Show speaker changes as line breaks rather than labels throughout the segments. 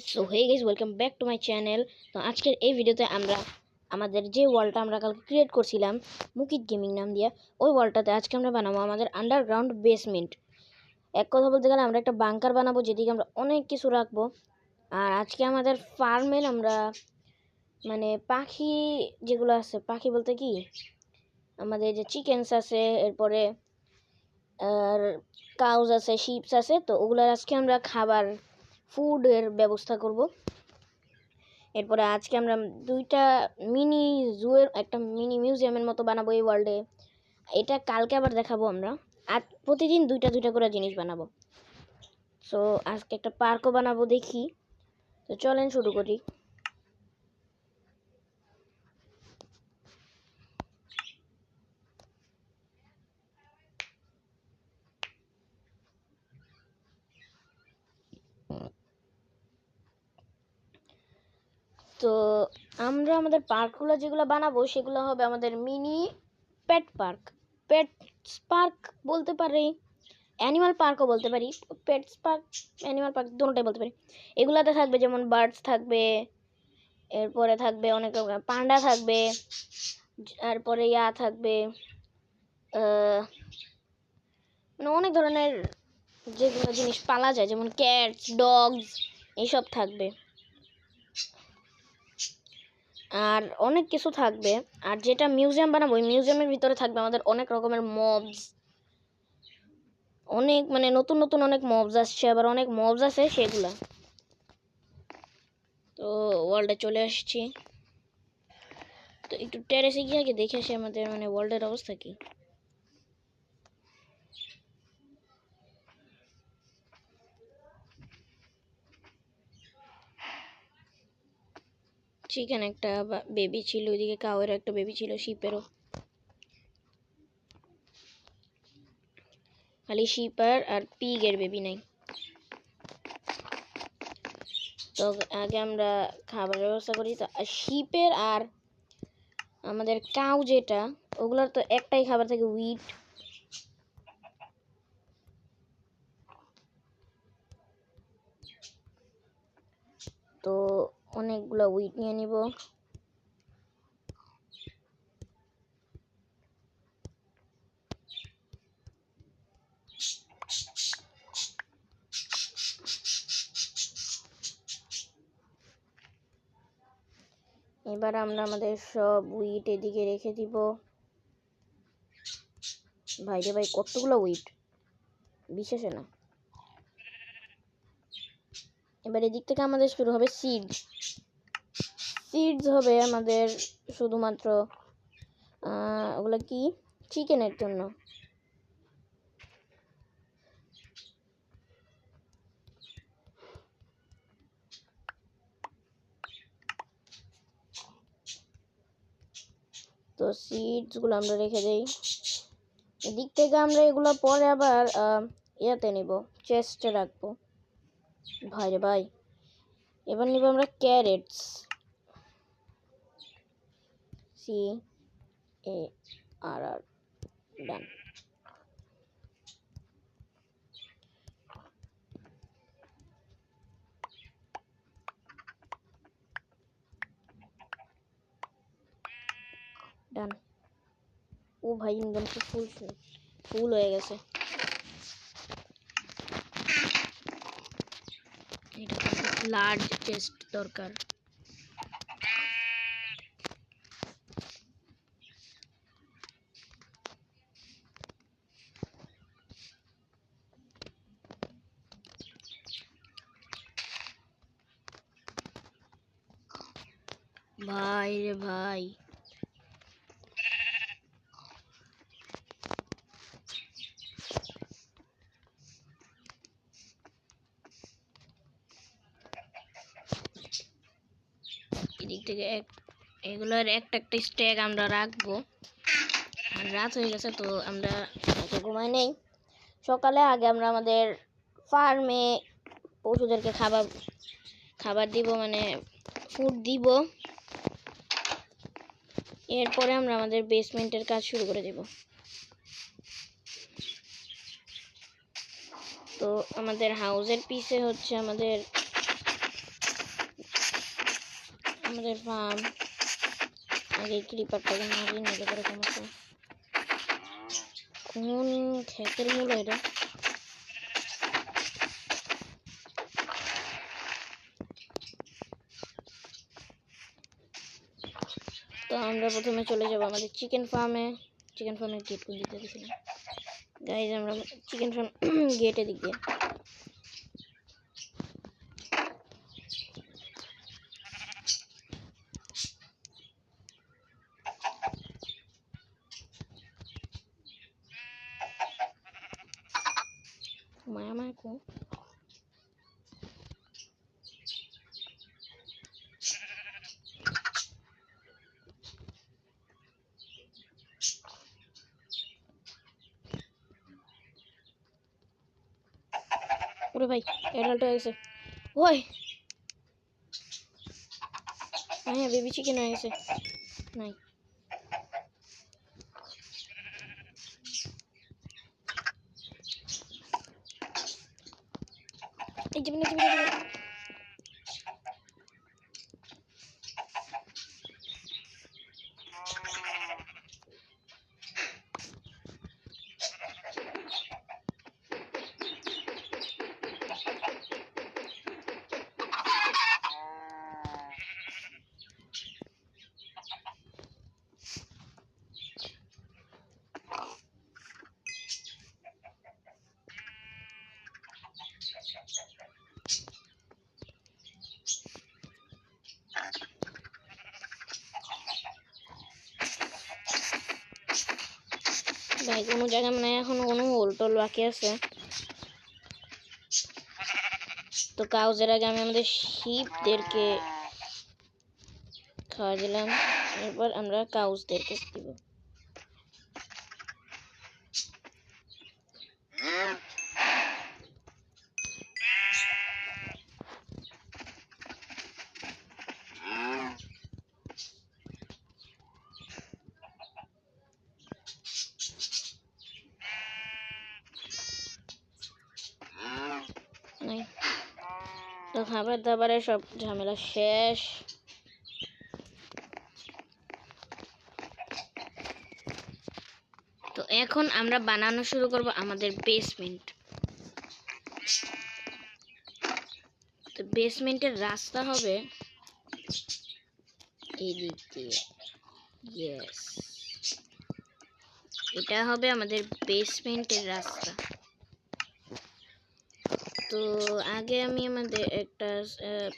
So hey guys, welcome back to my channel. তো আজকের এই ভিডিওতে আমরা আমাদের যে ওয়ালটা আমরা কালকে ক্রিয়েট করছিলাম মুকিত গেমিং নাম দিয়ে, ওই ওয়ালটাতে আজকে আমরা বানাবো আমাদের আন্ডারগ্রাউন্ড বেসমেন্ট। এক কথা বলতে গেলে আমরা একটা বাংকার বানাবো, যেদিকে আমরা অনেক কিছু রাখবো। আর আজকে আমাদের ফার্মের আমরা মানে পাখি যেগুলো আছে, পাখি বলতে কি আমাদের যে চিকেনস আছে, এরপরে আর কাউজ আছে, শিপস আছে, তো ওগুলোর আজকে আমরা খাবার ফুডের ব্যবস্থা করব। এরপরে আজকে আমরা দুইটা মিনি জুয়ের একটা মিনি মিউজিয়ামের মতো বানাবো এই ওয়ার্ল্ডে। এটা কালকে আবার দেখাবো আমরা। আর প্রতিদিন দুইটা দুইটা করে জিনিস বানাবো। সো আজকে একটা পার্কও বানাবো, দেখি। তো চলেন শুরু করি। তো আমরা আমাদের পার্কগুলো যেগুলো বানাবো সেগুলো হবে আমাদের মিনি পেট পার্ক। পেটস পার্ক বলতে পারি, অ্যানিমাল পার্কও বলতে পারি। পেটস পার্ক, অ্যানিমাল পার্ক দুটোটাই বলতে পারি। এগুলাতে থাকবে যেমন বার্ডস থাকবে, এরপরে থাকবে অনেক রকম পান্ডা থাকবে, তারপরে থাকবে মানে অনেক ধরনের যেগুলো জিনিস পালা যায়, যেমন ক্যাটস, ডগস, এইসব থাকবে। আর অনেক কিছু থাকবে। আর যেটা মিউজিয়াম বানাবো, ওই মিউজিয়ামের ভিতরে থাকবে আমাদের অনেক রকমের মবস, অনেক মানে নতুন নতুন অনেক মবস আসছে, আবার অনেক মবস আছে সেগুলা। তো ওয়ার্ল্ডে চলে আসছি। তো একটু টেরেসে গিয়ে আগে দেখে আসি আমাদের মানে ওয়ার্ল্ডের অবস্থা কি। চিকেন একটা বেবি ছিল, ওইদিকে কাউয়ের একটা বেবি ছিল, শিপেরও। খালি শিপার আর পিগের বেবি নাই। তো আগে আমরা খাবারের ব্যবস্থা করি। তো শিপের আর আমাদের কাউ যেটা, ওগুলোর তো একটাই খাবার থাকে, উইট। তো অনেকগুলো উইট নিয়ে নিব। এবার আমরা আমাদের সব উইট এদিকে রেখে দিব। ভাই রে ভাই, কতগুলো উইট, বিশেষে না। এবার এদিক থেকে আমাদের শুরু হবে সিডস। সিডস হবে আমাদের শুধুমাত্র ওগুলো কি, চিকেনের জন্য। তো সিডসগুলো আমরা রেখে দেই। এদিক থেকে আমরা এগুলো পরে আবার ইয়াতে নিব, চেস্টে রাখবো। ভাই রে ভাই, এবার নিব আমরা ক্যারেটস, CARR, ডান। ডান। ও ভাই, ইনকাম তো ফুল হয়ে গেছে। এটা লার্জ চেস্ট দরকার। ভাই রে ভাই, এদিক থেকে এগুলোর একটা একটা স্ট্যাক আমরা রাখবো। আর রাত হয়ে গেছে, তো আমরা ঘুমাই নেই। সকালে আগে আমরা আমাদের ফার্মে পশুদেরকে খাবার দিব, মানে ফুড দিব। এরপরে আমরা আমাদের বেসমেন্টের কাজ শুরু করে দেব। তো আমাদের হাউসের পিছে হচ্ছে আমাদের আমাদের ফার্ম। আগে ক্রিপারটাকে মারি নিলে করে সমস্যা। কোন ক্ষেতের মূল এটা? তো আমরা প্রথমে চলে যাব আমাদের চিকেন ফার্মে গেট করে দিতে দিয়েছিলাম গাইজ। আমরা চিকেন ফার্ম গেটে দিক দিয়ে মায়া মায়া কো ওরে ভাই এডাল্ট হয়ে গেছে। ওই হ্যাঁ বেবি চিকেন হয়ে গেছে। নাই এই যে ভাই কোনো জায়গা মানে এখন কোনো হোলটোল বাকি আছে। তো কাউজের আগে আমি আমাদের শিপদেরকে খাওয়া দিলাম, এরপর আমরা কাউজদেরকে দিব। তো খাবার দাবারের সব ঝামেলা শেষ। তো এখন আমরা বানানো শুরু করব আমাদের বেসমেন্ট। তো বেসমেন্টের রাস্তা হবে এই দিক দিয়ে। ইয়েস, এটা হবে আমাদের বেসমেন্টের রাস্তা। তো আগে আমি আমাদের একটা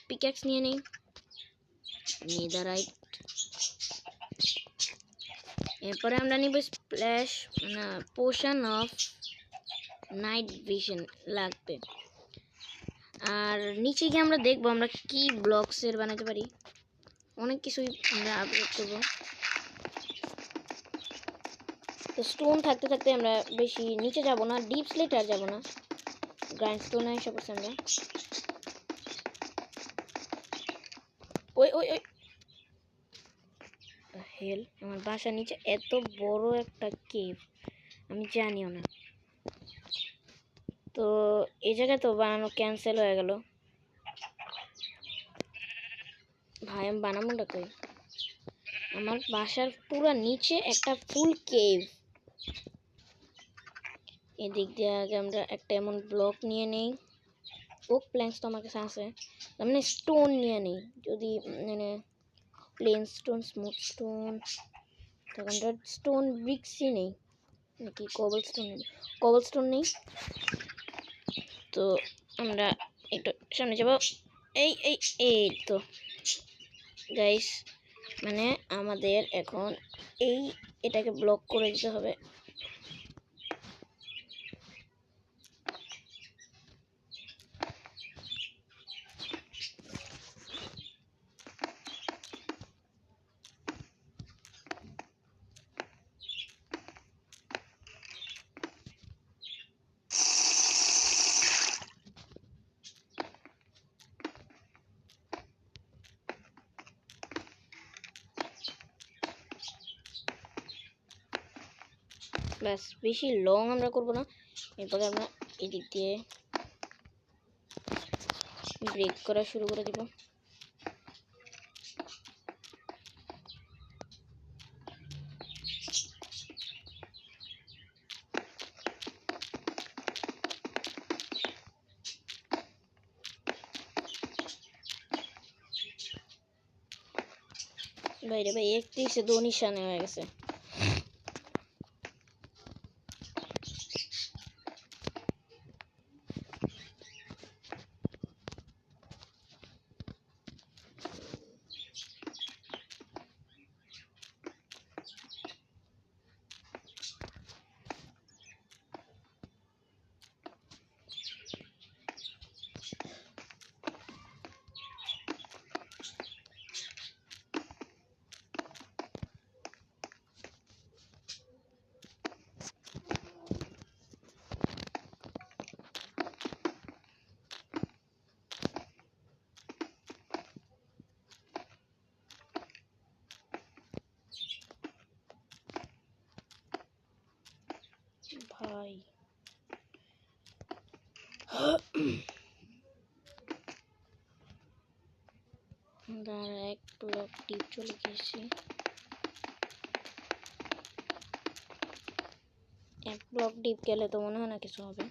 পিক্যাক্স নিয়ে নিই, নেদারাইট। এরপরে আমরা নিব স্প্ল্যাশ না পোশন অফ নাইট ভিশন লাগবে। আর নিচে গিয়ে আমরা দেখবো আমরা কি ব্লকসের বানাতে পারি, অনেক কিছুই আমরা আপলোড করবো। তো স্টোন থাকতে থাকতে আমরা বেশি নিচে যাব না, ডিপ স্লেট আর যাব না, গ্রাইন্ড স্টোনে এসে পড়ছি আমরা। ওই ওই ওই হেল, আমার বাসার নিচে এত বড় একটা কেভ আমি জানিও না। তো এই জায়গায় তো বানানো ক্যান্সেল হয়ে গেল। ভাই আমি বানাবোটা কই? আমার বাসার পুরো নিচে একটা ফুল কেভ। এদিক দিয়ে আগে আমরা একটা এমন ব্লক নিয়ে নেই, ওক প্ল্যাঙ্কস তো আমার কাছে আছে, মানে স্টোন নিয়ে নেই। যদি মানে প্লেন স্টোন, স্মুথ স্টোন তখন স্টোন ব্রিক্সই নেই নাকি কবল স্টোন নেই। তো আমরা একটু সামনে যাব। এই এই এই তো গাইস, মানে আমাদের এখন এটাকে ব্লক করে দিতে হবে। ব্যাস, বেশি লং আমরা করব না। এরপরে আমরা এদিক দিয়ে ব্রেক করা শুরু করে দিব। ভাই রে ভাই 31 এ 2 নিশানে হয়ে গেছে। ভাই দাঁড়া, এক ব্লক ডিপ চলে গেছি। এক ব্লক ডিপ গেলে তো মনে হয় না কিছু হবে।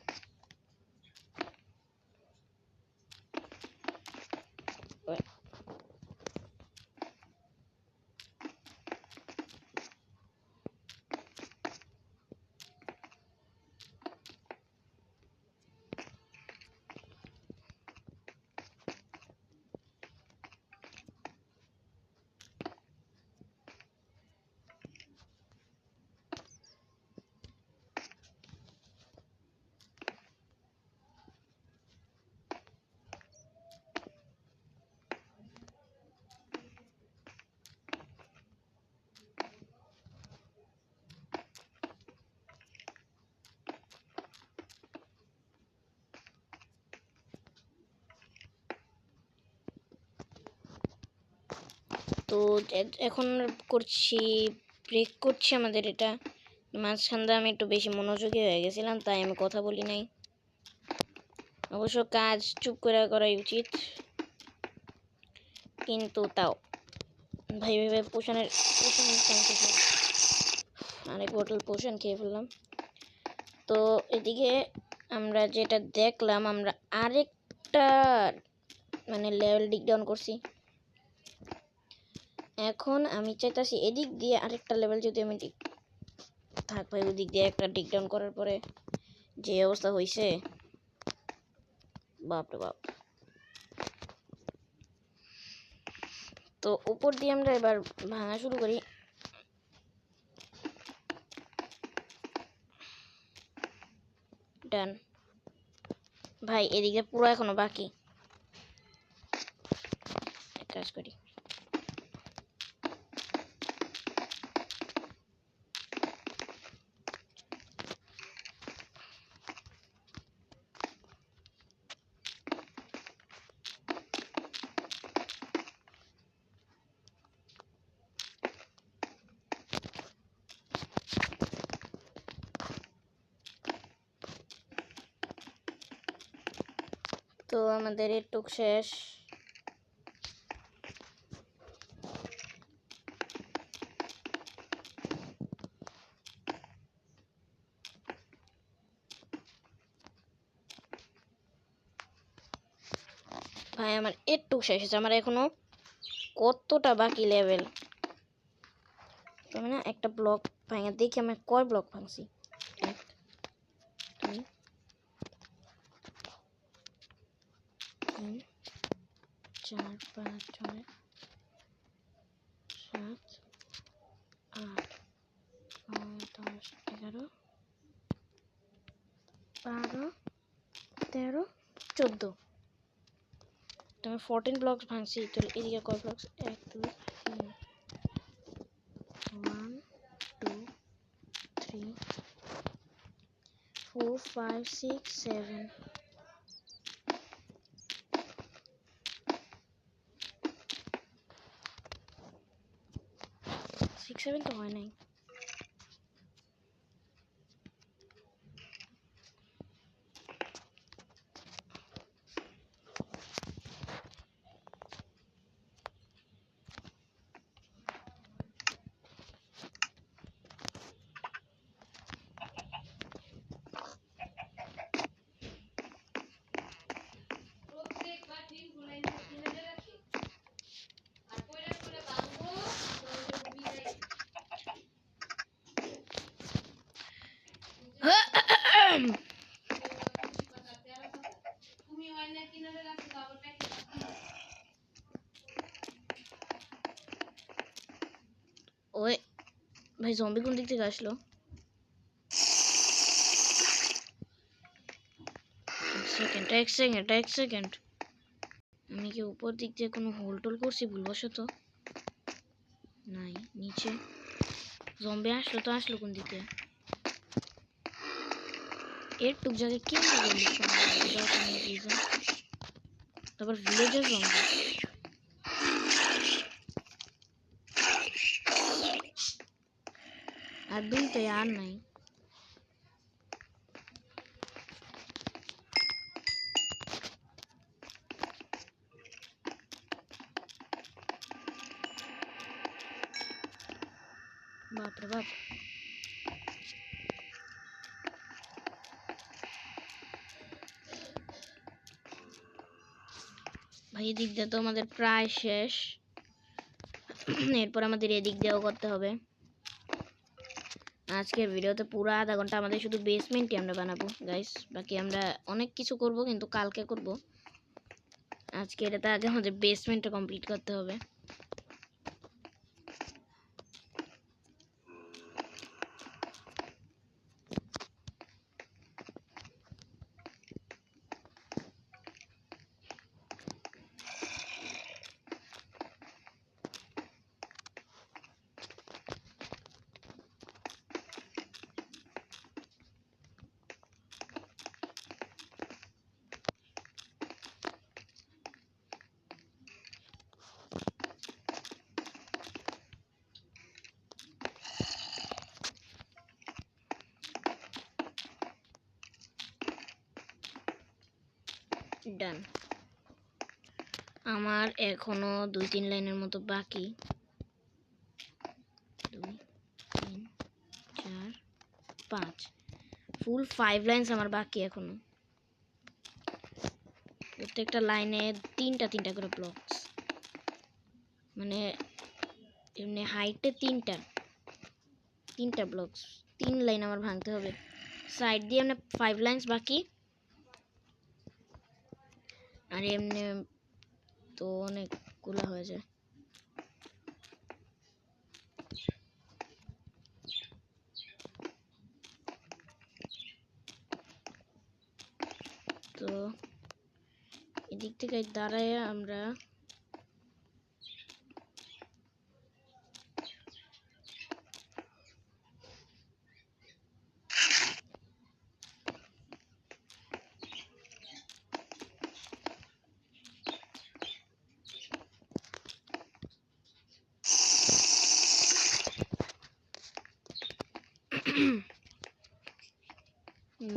তো এখন করছি, ব্রেক করছি আমাদের এটা। মাঝখানটা আমি একটু বেশি মনোযোগী হয়ে গেছিলাম, তাই আমি কথা বলি নাই। অবশ্য কাজ চুপ করে করাই উচিত, কিন্তু তাও ভাই ভাই পোষণের আরেক বোতল পোষণ খেয়ে ফেললাম। তো এদিকে আমরা যেটা দেখলাম, আমরা আরেকটা মানে লেভেল ডিক ডাউন করছি। এখন আমি চাইতাছি এদিক দিয়ে আরেকটা লেভেল যদি আমি থাক ভাই, ওদিক দিয়ে একটা ডিক ডাউন করার পরে যে অবস্থা হয়েছে, বাপরে বাপ। তো উপর দিয়ে আমরা এবার ভাঙা শুরু করি। ডান ভাই, এদিকে পুরো এখনো বাকি। এক কাজ করি, তো আমাদের এটুক শেষ। ভাই আমার এটুক শেষ হয়েছে, আমার এখনো কতটা বাকি লেভেল। আমি না একটা ব্লক ভাঙা দেখি আমি কয় ব্লক ভাঙছি। 1 2 3 4 5 6 7 8 9 10 11 12 13 14। তুমি 14 ব্লকস ভাঙছি। তো এদিকে কয় ব্লকস? 1 2 3 1 2 3 4 5 6 7 6 7 তো হয় নাই। ভাই জম্বি কোন দিক থেকে আসলো? এক সেকেন্ড আমি কি উপর দিক দিয়ে কোনো হোল টোল করছি ভুলবশত? নাই, নিচে জম্বি আসলো কোন দিকে? এর টুক জায়গায় কি তারপর ভিলেজের জম্বি। আর দুইটাই, আর নাই। বাপরে বাপ, ভাই এদিক দিয়ে তো আমাদের প্রায় শেষ। এরপর আমাদের এদিক দিয়েও করতে হবে। আজকের ভিডিওতে পুরো আধা ঘন্টা আমাদের শুধু বেসমেন্টই আমরা বানাবো গাইস। বাকি আমরা অনেক কিছু করব, কিন্তু কালকে করব। আজকে এটাতে আগে আমাদের বেসমেন্টটা কমপ্লিট করতে হবে। ডান। আমার এখনো 2-3 লাইনের মতো বাকি। 2 3 4 5 ফুল 5 লাইনস আমার বাকি এখনো। প্রত্যেকটা লাইনে 3টা করে ব্লকস, মানে এমনি হাইটে 3টা ব্লকস। 3 লাইন আমার ভাঙতে হবে। সাইড দিয়ে এমনি 5 লাইনস বাকি। আর এমনি তো অনেকগুলো হয়ে যায়। তো এদিক থেকে দাঁড়ায় আমরা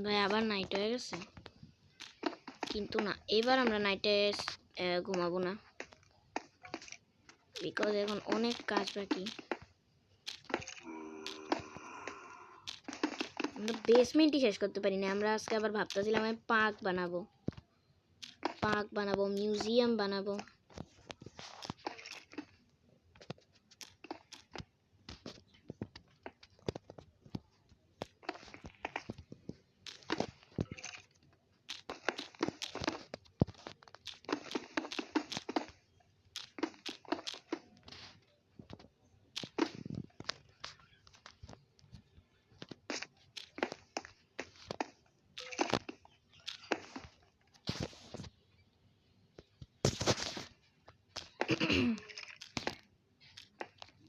ভাই আবার নাইট হয়ে গেছে, কিন্তু না, এবার আমরা নাইটে ঘুমাবো না, বিকজ এখন অনেক কাজ বাকি। আমরা বেসমেন্টই শেষ করতে পারি না। আমরা আজকে আবার ভাবতেছিলাম আমি পার্ক বানাবো, মিউজিয়াম বানাবো।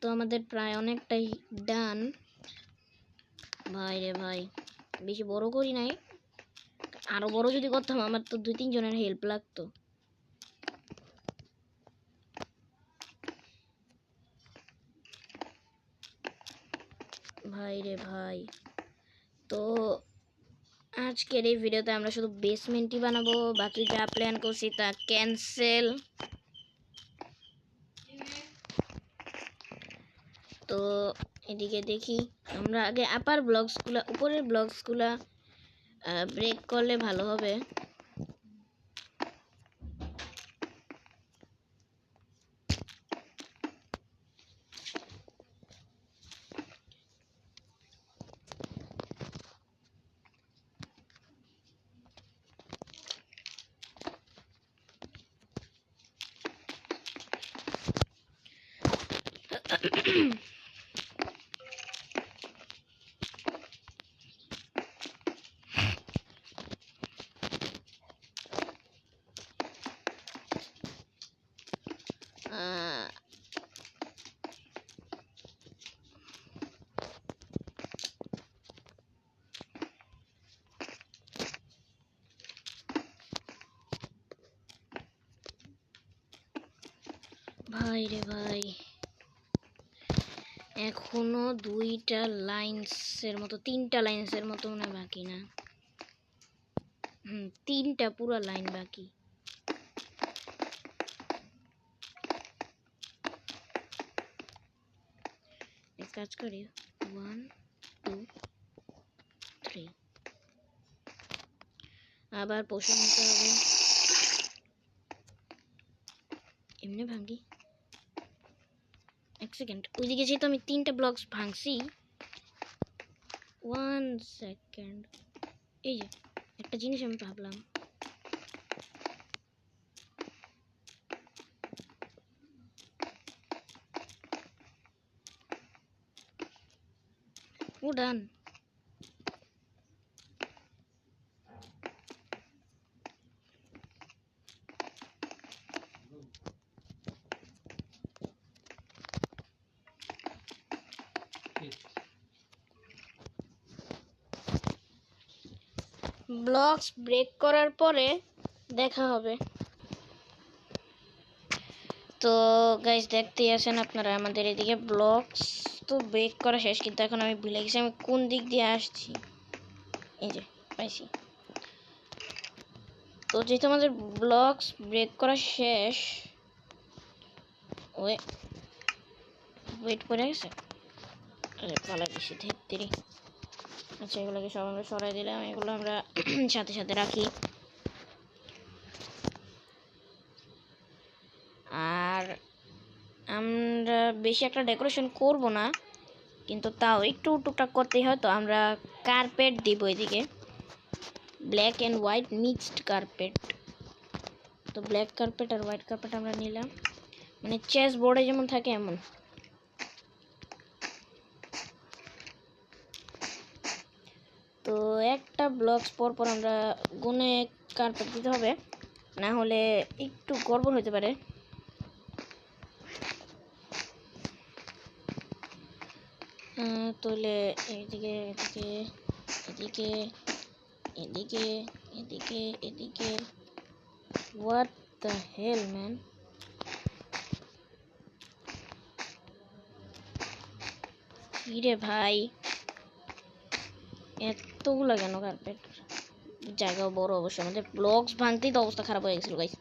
তো আমাদের প্রায় অনেকটাই ডান। ভাই রে ভাই, বেশি বড় করি নাই, আরো বড় যদি করতাম আমার তো 2-3 জনের হেল্প লাগতো। ভাই রে ভাই, তো আজকের এই ভিডিওতে আমরা শুধু বেসমেন্টই বানাবো, বাকি যা প্ল্যান করছি তা ক্যান্সেল। তো এদিকে দেখি আমরা আগে আপার ব্লকসগুলো, উপরের ব্লকসগুলো ব্রেক করলে ভালো হবে। ভাই রে ভাই, এখনো 2টা লাইন্সের মতো 3টা লাইন্সের মতো মনে বাকি না। 3টা পুরো লাইন বাকি। এক কাজ করি, 1 2 3 আবার পোষণ নিতে হবে। এমনি ভাঙি, এক সেকেন্ড। ওইদিকে যেহেতু আমি 3টা ব্লকস ভাঙছি, 1 সেকেন্ড। এই যে একটা জিনিস আমি ভাবলাম, ও ডান। ব্লকস ব্রেক করার পরে দেখা হবে। তো গাইস দেখতেই আছেন আপনারা, আমাদের এদিকে ব্লকস তো ব্রেক করা শেষ, কিন্তু এখন আমি ভুলে গেছি আমি কোন দিক দিয়ে আসছি। এই যে পাইছি। তো যেহেতু আমাদের ব্লকস ব্রেক করা শেষ, ওয়েট করে গেছে। আরে পালা দিছি ধেত্তেরি। আচ্ছা, এগুলোকে সব আমরা সরাই দিলাম, এগুলো আমরা সাথে সাথে রাখি। আর আমরা বেশি একটা ডেকোরেশন করব না, কিন্তু তাও একটু টুকটাক করতেই হয়। তো আমরা কার্পেট দিব এদিকে, black and white mixed carpet. তো ব্ল্যাক কার্পেট আর হোয়াইট কার্পেট আমরা নিলাম, মানে চেস বোর্ডে যেমন থাকে এমন। তো একটা ব্লকস পর পর আমরা গুনে কার্পেট দিতে হবে, না হলে একটু গড়বড় হতে পারে। তাহলে এদিকে এদিকে এদিকে এদিকে এদিকে এদিকে, হোয়াট দ্য হেল ম্যান। কিরে ভাই, এতগুলো কেন কার্পেট? জায়গাও বড় অবশ্য, আমাদের ব্লকস ভাঙতেই তো অবস্থা খারাপ হয়ে গেছিল গাইস,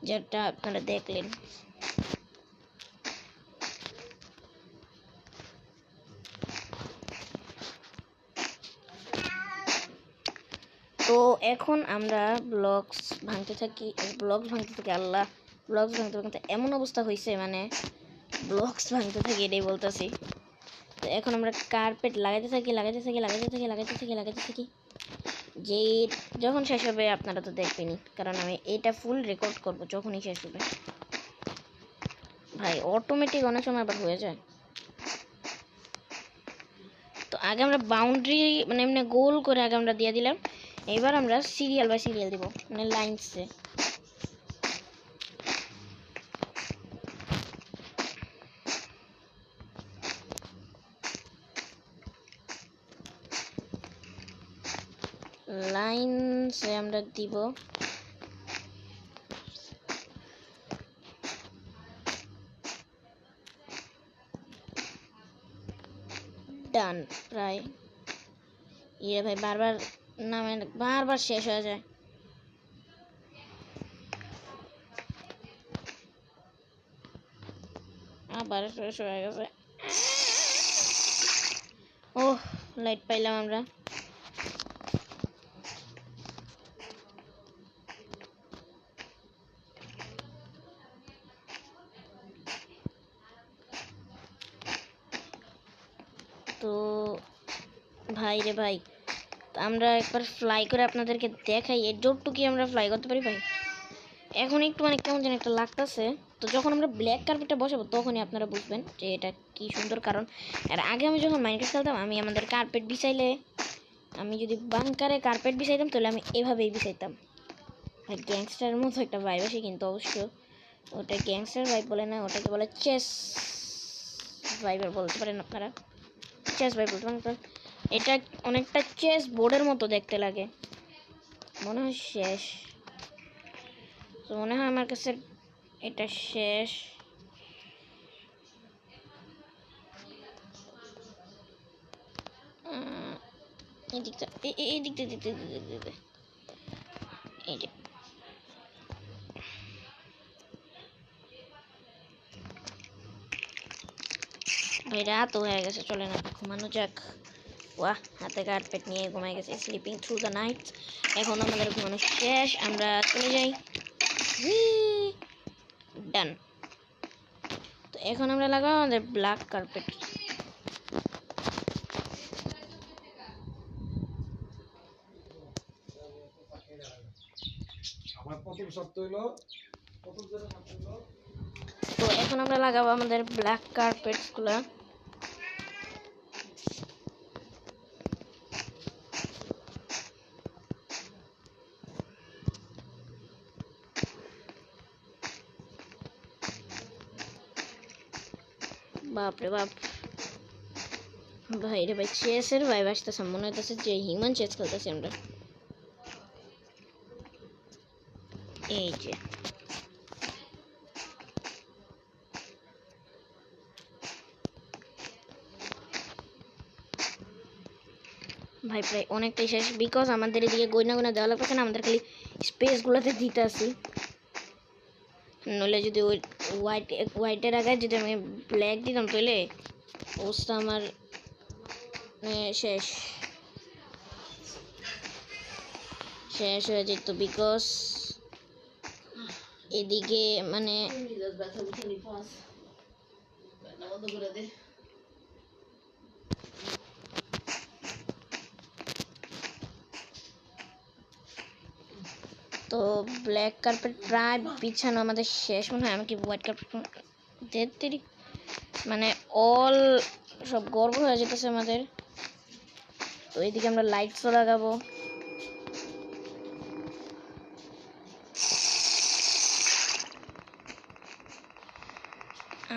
যেটা আপনারা দেখলেন। তো এখন আমরা ব্লকস ভাঙতে থাকি, আল্লাহ, ব্লকস ভাঙতে ভাঙতে এমন অবস্থা হয়েছে, মানে ব্লকস ভাঙতে থাকি এটাই বলতেছি। তো এখন আমরা কার্পেট লাগাইতে থাকি, যে যখন শেষ হবে আপনারা তো দেখবেনই, কারণ আমি এটা ফুল রেকর্ড করব যখনই শেষ হবে। ভাই অটোমেটিক অনেক সময় আবার হয়ে যায়। তো আগে আমরা বাউন্ডারি মানে এমনি গোল করে আগে আমরা দিয়ে দিলাম, এবার আমরা সিরিয়াল বাই সিরিয়াল দিব, মানে লাইনসে। লাইনসে আমরা দিব ডান প্রায়। ইয়ে ভাই বারবার নামে, বারবার শেষ হয়ে যায়। আবার শেষ হয়ে গেছে। ওহ, লাইট পাইলাম আমরা। তো ভাই রে ভাই, আমরা একবার ফ্লাই করে আপনাদেরকে দেখাই এর যতটুকু আমরা ফ্লাই করতে পারি। ভাই এখন একটু মানে কেমন যেন একটা লাগতেছে। তো যখন আমরা ব্ল্যাক কার্পেটটা বসাবো তখনই আপনারা বুঝবেন যে এটা কি সুন্দর। কারণ আর আগে আমি যখন মাইনক্রাফট খেলতাম, আমি আমাদের কার্পেট বিছাইলে, আমি যদি বাংকারে কার্পেট বিছাইতাম তাহলে আমি এভাবেই বিছাইতাম। ভাই গ্যাংস্টারের মতো একটা ভাইব আসে কিন্তু অবশ্য, ওটা গ্যাংস্টার ভাইব বলে না, ওটাকে বলে চেস ভাইবার বলতে পারেন আপনারা, চেস ভাইব বলতে পারেন। এটা অনেকটা চেস বোর্ডের মতো দেখতে লাগে, মনে হয় শেষ। তো মনে হয় আমার কাছে এটা শেষ। এই দিকটা এই দিকটা দিতে দিতে এই যে ভাই রাত হয়ে গেছে, চলে না ঘুমানো যাক। ওয়াহ, হাতে কার্পেট নিয়ে ঘুমাই গেছে, স্লিপিং থ্রু দ্য নাইট। এখন আমাদের ঘুমানো শেষ, আমরা চলে যাই। ডান। তো এখন আমরা লাগাবো আমাদের ব্ল্যাক কার্পেট। তো এখন আমরা লাগাবো আমাদের ব্ল্যাক কার্পেটস গুলা। বাপরে বাপ, ভাই রে ভাই, চেসের ভাইব আসতেছে, মনে হইতেছে যে হিউম্যান চেস খেলতেছি আমরা। এই যে ভাই প্রায় অনেকটাই শেষ, বিকজ আমাদের এদিকে গয়না গয়না দেওয়া লাগবে না, আমাদের খালি স্পেসগুলোতে দিতে আসি। নইলে যদি ওই হোয়াইটের আগে যদি আমি ব্ল্যাক দিতাম তাহলে অবস্থা আমার শেষ শেষ হয়ে যেত, বিকজ এদিকে মানে তো ব্ল্যাক কার্পেট প্রায় বিছানো আমাদের শেষ মনে হয়। আমি কি হোয়াইট কার্পেট দেখতে মানে অল সব গর্ব হয়ে যেতেছে আমাদের। তো এইদিকে আমরা লাইটসও লাগাবো।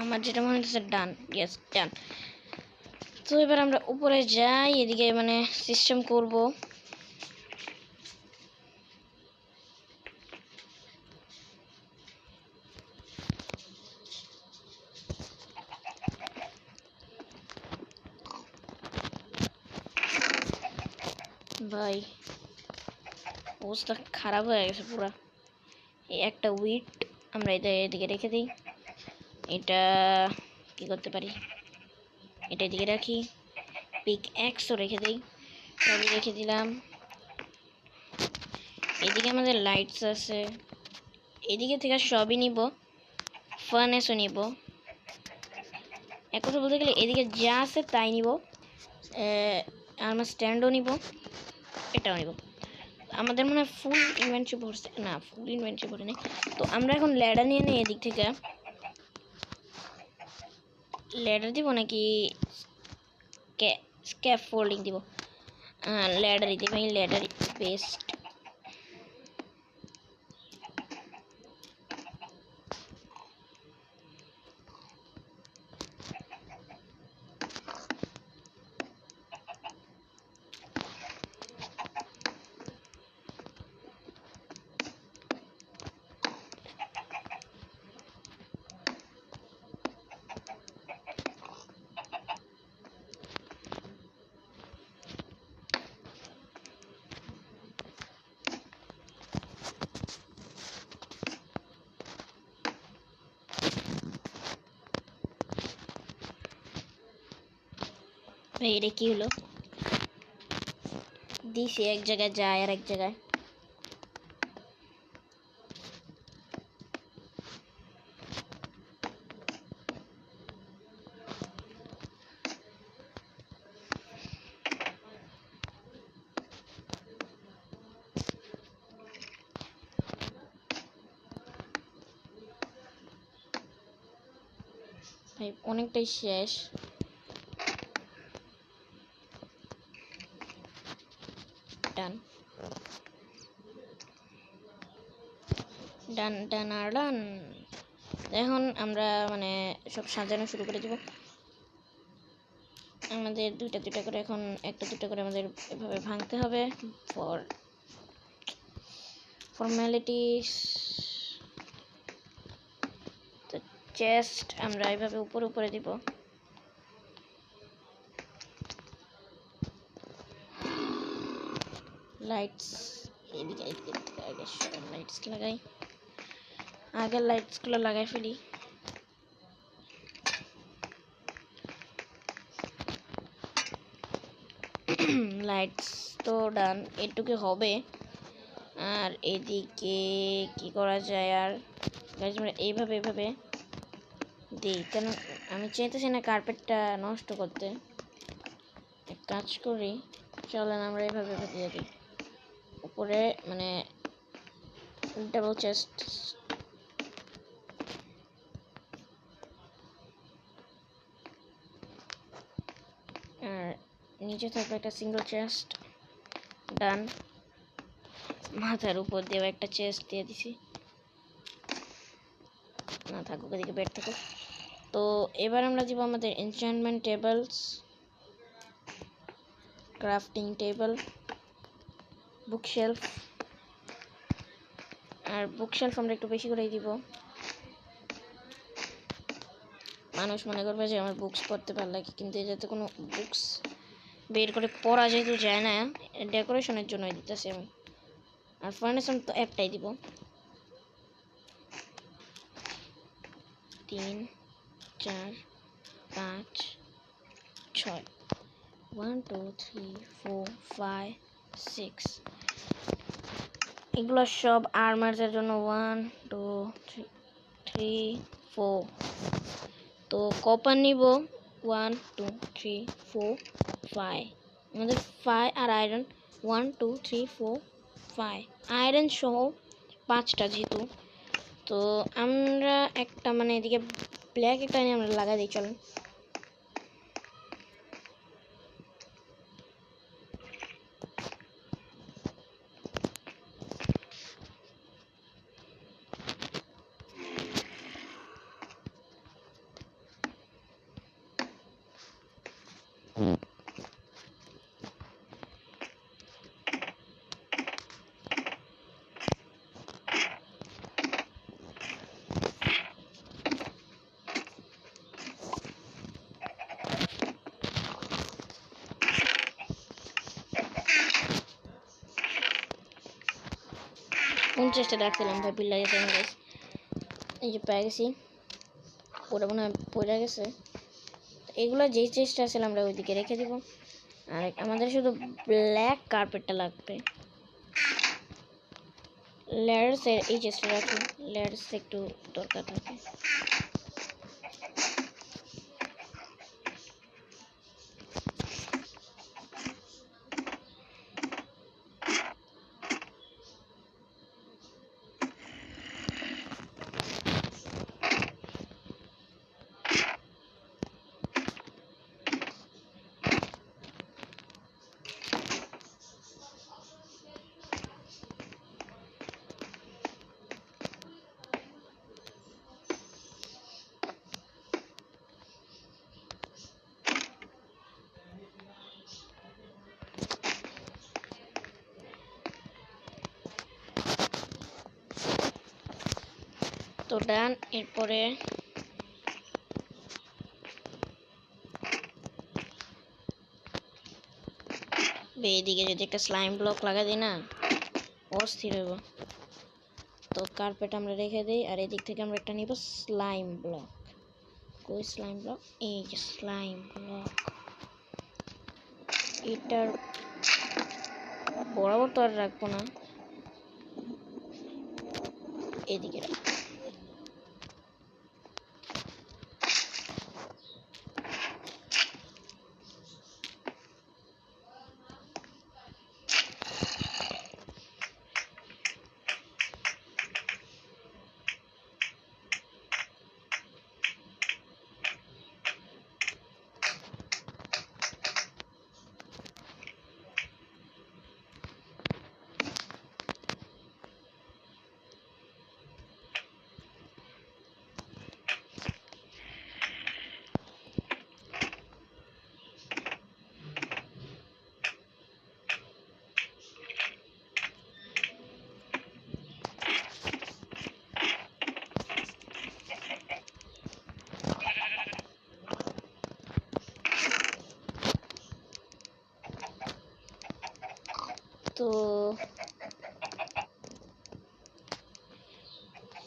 আমার যেটা মনে হচ্ছে ডান, ইয়েস ডান। তো এবার আমরা উপরে যাই, এদিকে মানে সিস্টেম করব। ভাই অবস্থা খারাপ হয়ে গেছে পুরা। এই একটা উইট আমরা এদিকে রেখে দিই। এটা কি করতে পারি, এটা এদিকে রাখি। পিক এক্সও রেখে দিই, সবই রেখে দিলাম। এদিকে আমাদের লাইটস আছে, এদিকে থেকে সবই নিব, ফার্নেসও নিব। এক কথা বলতে গেলে এদিকে যা আছে তাই নিব। আমার স্ট্যান্ডও নিব, এটাও নিব। আমাদের মনে হয় ফুল ইনভেন্টরি ভরছে না, ফুল ইনভেন্টরি ভরে নেই। তো আমরা এখন ল্যাডার নিয়ে নিই এদিক থেকে। ল্যাডার দিব নাকি স্ক্যাপ ফোল্ডিং দিব? ল্যাডারই দিব, এই ল্যাডারই বেস্ট। ভাই এটা কি হলো, দিছে এক জায়গায় যায় আর এক জায়গায়। ভাই অনেকটাই শেষ। ডান ডান ডান আর ডান। এখন আমরা মানে সব সাজানো শুরু করে দেব। আমাদের দুইটা দুইটা করে এখন একটা দুইটা করে আমাদের এভাবে ভাঙতে হবে ফর ফর্মালিটিস। তো চেস্ট আমরা এইভাবে উপরে উপরে দিব। লাইটস এদিকে আগে লাইটস লাগাই, আগে লাইটসগুলো লাগাই ফেলি। লাইটস তো ডান, এটুকু হবে। আর এদিকে কি করা যায় আর গাইস, আমরা এইভাবে এইভাবে দিই, কেন আমি চাইতেছি না কার্পেটটা নষ্ট করতে। এক কাজ করি, চলেন আমরা এইভাবে দিয়ে দিই উপরে, মানে ডাবল চেস্ট। আর নিচে থাকবে একটা সিঙ্গেল চেস্ট, ডান। মাথার উপর দিয়ে একটা চেস্ট দিয়ে দিছি, না থাকুক এদিকে বেড থাকুক। তো এবার আমরা দিব আমাদের enchantment tables, crafting table, bookshelf. আর বুকশেলফ আমরা একটু বেশি করেই দিব, মানুষ মনে করবে যে আমার বুকস পড়তে ভালো লাগে, কিন্তু এটাতে কোনো বুকস বের করে পড়া যেহেতু যায় না, ডেকোরেশনের জন্যই দিতেছি আমি। আর ফার্নিচার তো একটাই দিব, 3 4 5 6, 1 2 3 4 5 6। এগুলো সব আর্মার্সের জন্য 1 2 3 4। তো কপার নিব 1 2 3 4 5, আমাদের 5। আর আয়রন 1 2 3 4 5, আয়রন সহ 5টা যেহেতু। তো আমরা একটা মানে এদিকে ব্ল্যাক একটা নিয়ে আমরা লাগাই দিই, চলেন। চেষ্টা রাখছিলাম ভাই, বিল্লা গেছে। এই যে পেয়ে গেছি, ওটা মনে হয় পড়ে গেছে। এগুলো যেই চেষ্টা আছে আমরা ওইদিকে রেখে দিব। আর আমাদের শুধু ব্ল্যাক কার্পেটটা লাগবে। লেয়ার্সের এই চেষ্টা রাখি, লেয়ার্স একটু দরকার থাকে। তো ডান। এরপরে এইদিকে যদি একটা স্লাইম ব্লক লাগাই দিই না, অস্থির হইব। তো কার্পেট আমরা রেখে দিই, আর এদিক থেকে আমরা একটা নিব স্লাইম ব্লক। কই স্লাইম ব্লক? এই যে স্লাইম ব্লক। এটার বরাবর তো আর রাখবো না, এদিকে রাখবো।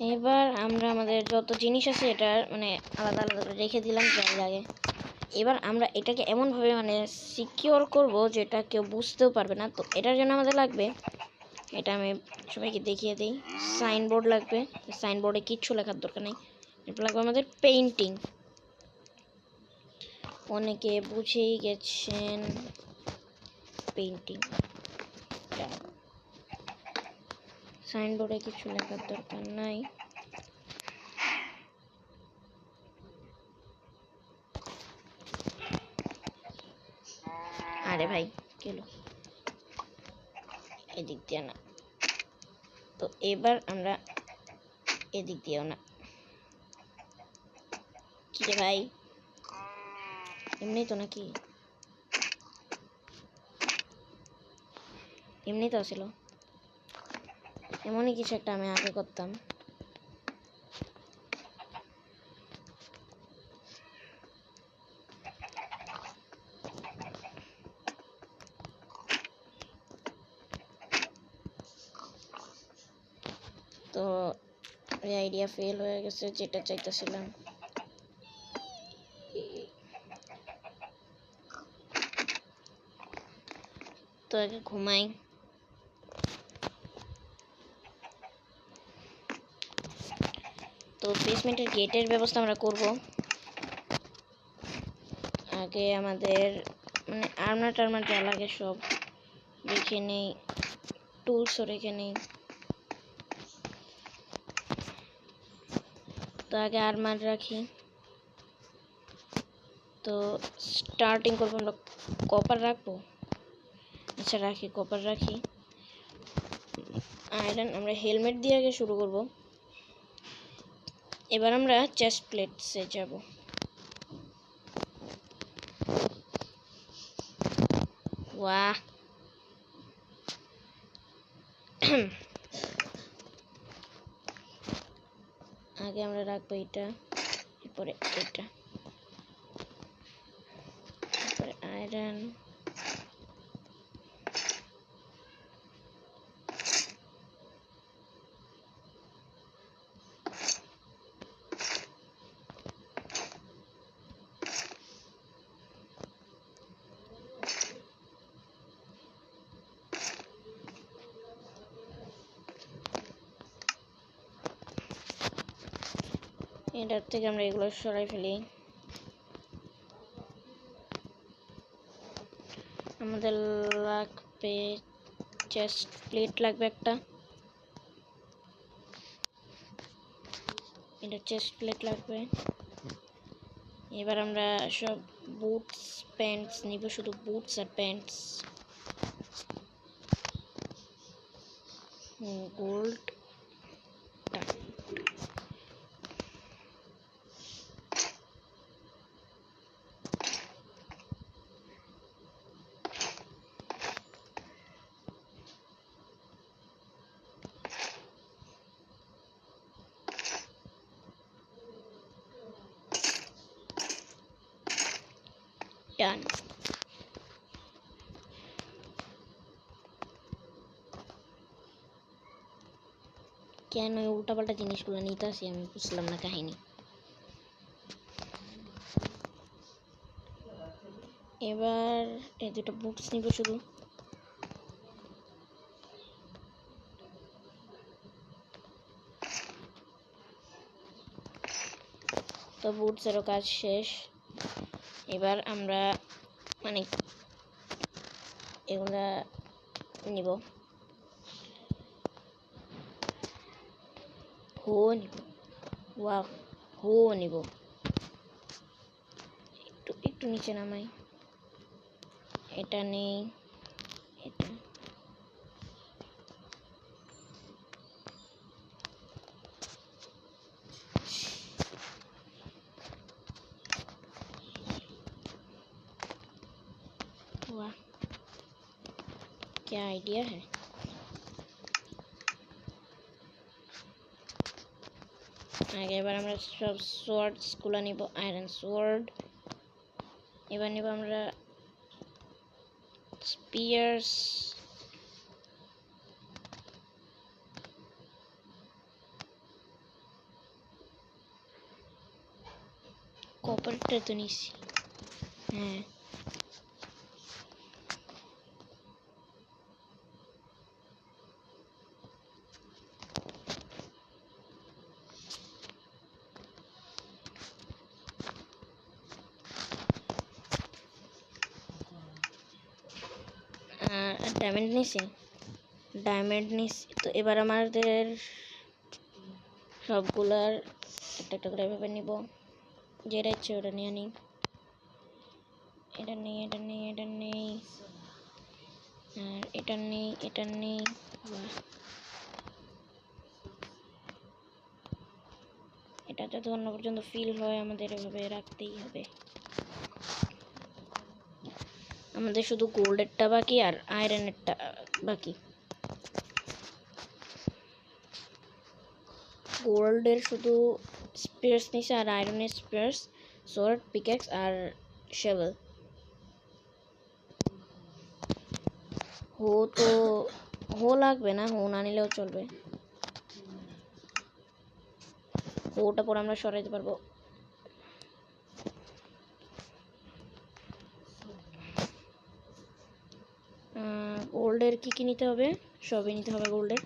এবার আমরা আমাদের যত জিনিস আছে এটা মানে আলাদা আলাদা করে রেখে দিলাম জায়গায়। এবার আমরা এটাকে এমনভাবে মানে সিকিওর করব যেটা কেউ বুঝতেও পারবে না। তো এটার জন্য আমাদের লাগবে, এটা আমি সবাইকে দেখিয়ে দিই, সাইনবোর্ড লাগবে। সাইনবোর্ডে কিচ্ছু লেখার দরকার নেই। এরপর লাগবে আমাদের পেইন্টিং, অনেকে বুঝেই গেছেন পেইন্টিং। সাইনবোর্ডে কিছু লেখার দরকার নাই। আরে ভাই কেলো এদিক দিয়ে না, তো এবার আমরা এদিক দিয়েও না। কি রে ভাই, এমনি তো নাকি এমনি তো ছিল, এমনই কিছু একটা আমি আগে করতাম। তো এই আইডিয়া ফেল হয়ে গেছে, যেটা চাইতেছিলাম। তো আগে ঘুমাই। তো বেসমেন্টের গেটের ব্যবস্থা আমরা করব। আগে আমাদের মানে আর্মার টার্মার যা লাগে সব রেখে নেই, টুলসও রেখে নেই। তো আগে আর্মার রাখি। তো স্টার্টিং করবো আমরা, কপার রাখবো। আচ্ছা রাখি, কপার রাখি। আয়রন আমরা হেলমেট দিয়ে আগে শুরু করব। এবার আমরা চেস্ট প্লেটসে যাব। ওয়াহ আগে আমরা রাখবো এটা, এরপরে এটা, এরপরে আয়রন। এটার থেকে আমরা এগুলো সরাই ফেলি। আমাদের লাগবে চেস্ট প্লেট লাগবে একটা, এটা চেস্ট প্লেট লাগবে। এবার আমরা সব বুটস প্যান্টস নিব, শুধু বুটস আর প্যান্টস। গোল্ড ডান। কেন উল্টাপাল্টা জিনিসগুলো নিতে আসি আমি বুঝলাম না কাহিনী। এবার এই দুটো বুটস নিব শুধু। তো বুটসেরও কাজ শেষ। এবার আমরা মানে এগুলা নিব, হো নিব। ওয়া হো নিব। একটু একটু নিচে নামাই, এটা নেই, এটা वाह क्या आइडिया है। আগে এবার আমরা সব সোয়ার্ডসগুলো নিব, আয়রন সোয়ার্ড। এবার নিব আমরা স্পিয়ার্স, কপারটা তো নিছি। হ্যাঁ ডায়মন্ড নিছি, তো এবার আমাদের সবগুলার একটা একটা করে এভাবে নিব, যেটা ইচ্ছে ওটা নিয়ে নিই, এটা নেই, এটা নেই, এটা নেই, আর এটা নেই, এটা নেই। এটা যতক্ষণ না পর্যন্ত ফিল হয় আমাদের এভাবে রাখতেই হবে। আমাদের শুধু গোল্ডেরটা বাকি আর আয়রনেরটা বাকি। গোল্ডের শুধু স্পিয়ার্স নিছে আর আয়রনের স্পিয়ার্স, সোর্ড, পিক্যাক্স আর শেভেল। হো লাগবে না, হো না নিলেও চলবে, হোটা পরে আমরা সরাইতে পারবো। গোল্ডের কি নিতে হবে? সবই নিতে হবে গোল্ডের।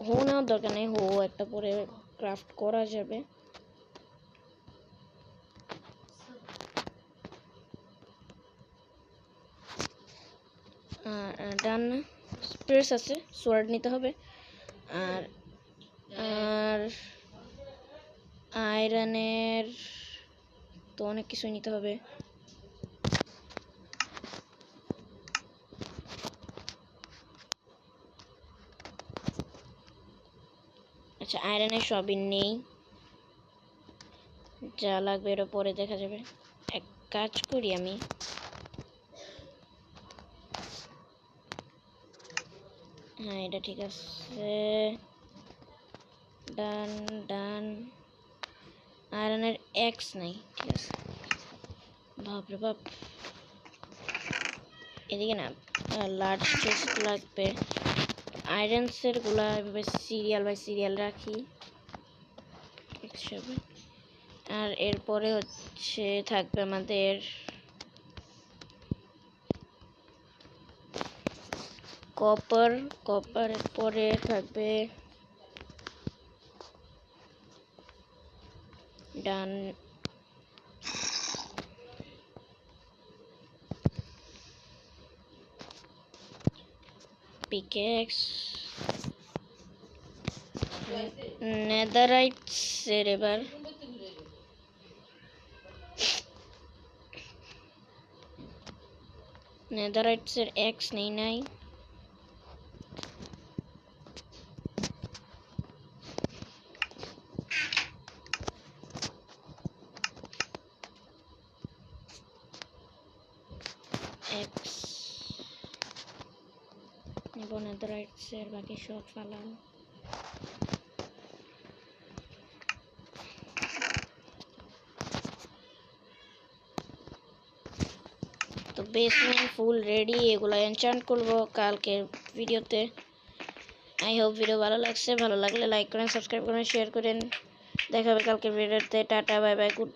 হো নেওয়ার দরকার নেই, হো একটা পরে ক্রাফট করা যাবে। ডান, স্পিয়ার্স আছে, সোয়ার্ড নিতে হবে, আর আর আয়রনের তো অনেক কিছু নিতে হবে। আচ্ছা আয়রনের সবই নেই, যা লাগবে এর পরে দেখা যাবে। এক কাজ করি আমি, হ্যাঁ এটা ঠিক আছে, ডান ডান। আয়রনের এক্স নাই, ঠিক আছে। বাপরে বাপ, এদিকে না লার্জ চেস্ট লাগবে। আয়রনসের গুলা এভাবে সিরিয়াল বাই সিরিয়াল রাখি একসাথে। আর এরপরে হচ্ছে থাকবে আমাদের কপারের পরে থাকবে ডান পিকেক্স, নেদারাইটসের এবার নেদারাইটসের এক্স নেই নাই, এক্স নিব, নেদারাইটসের বাকি সব ফালাম। তো বেসমেন্ট ফুল রেডি, এগুলো এনচান্ট করব কালকের ভিডিওতে। আই হোপ ভিডিও ভালো লাগছে, ভালো লাগলে লাইক করেন, সাবস্ক্রাইব করেন, শেয়ার করেন। দেখা হবে কালকের ভিডিওতে। Tata, bye bye, good.